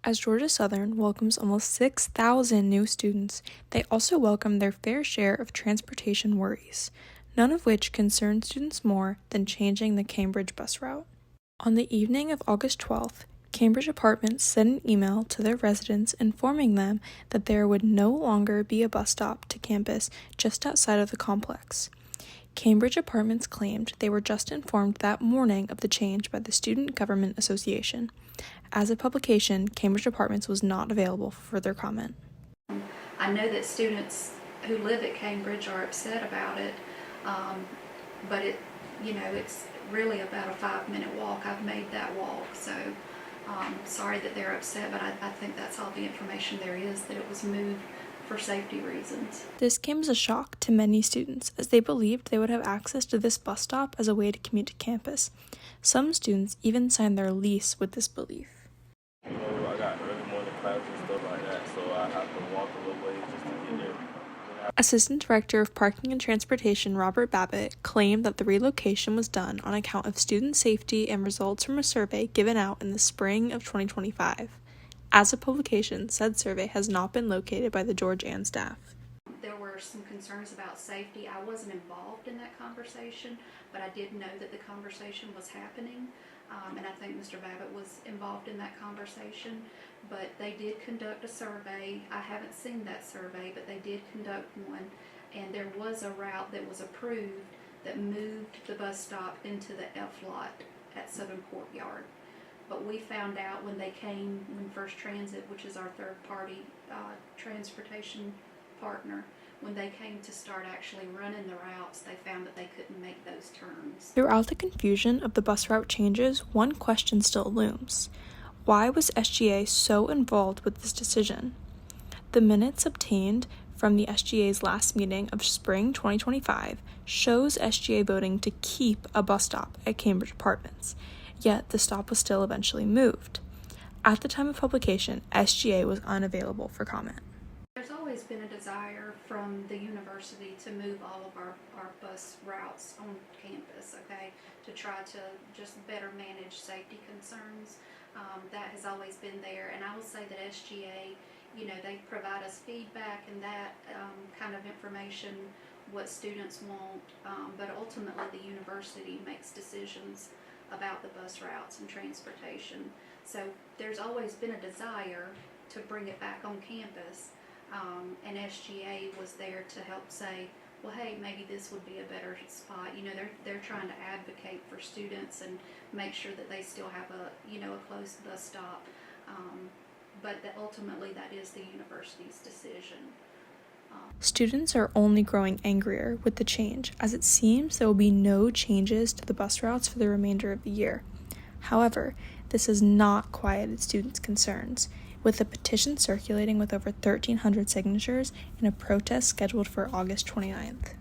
As Georgia Southern welcomes almost 6,000 new students, they also welcome their fair share of transportation worries, none of which concern students more than changing the Cambridge bus route. On the evening of August 12th, Cambridge Apartments sent an email to their residents informing them that there would no longer be a bus stop to campus just outside of the complex. Cambridge Apartments claimed they were just informed that morning of the change by the Student Government Association. As a publication, Cambridge Apartments was not available for further comment. I know that students who live at Cambridge are upset about it, but it's really about a 5-minute walk. I've made that walk, so sorry that they're upset, but I think that's all the information there is, that it was moved for safety reasons. This came as a shock to many students, as they believed they would have access to this bus stop as a way to commute to campus. Some students even signed their lease with this belief. I got early morning classes and stuff like that, so I have to walk a little way just to get there. Assistant Director of Parking and Transportation Robert Babbitt claimed that the relocation was done on account of student safety and results from a survey given out in the spring of 2025. As a publication, said survey has not been located by the George Ann staff. There were some concerns about safety. I wasn't involved in that conversation, but I did know that the conversation was happening, and I think Mr. Babbitt was involved in that conversation. But they did conduct a survey. I haven't seen that survey, but they did conduct one, and there was a route that was approved that moved the bus stop into the F lot at Southern Courtyard. But we found out when First Transit, which is our third-party transportation partner, when they came to start actually running the routes, they found that they couldn't make those turns. Throughout the confusion of the bus route changes, one question still looms. Why was SGA so involved with this decision? The minutes obtained from the SGA's last meeting of spring 2025 shows SGA voting to keep a bus stop at Cambridge Apartments, yet the stop was still eventually moved. At the time of publication, SGA was unavailable for comment. There's always been a desire from the university to move all of our bus routes on campus, to try to just better manage safety concerns. That has always been there, and I will say that SGA, they provide us feedback and that kind of information, what students want, but ultimately the university makes decisions about the bus routes and transportation. So there's always been a desire to bring it back on campus, and SGA was there to help say, well, hey, maybe this would be a better spot. They're trying to advocate for students and make sure that they still have a close bus stop, but ultimately that is the university's decision. Students are only growing angrier with the change, as it seems there will be no changes to the bus routes for the remainder of the year. However, this has not quieted students' concerns, with a petition circulating with over 1,300 signatures and a protest scheduled for August 29th.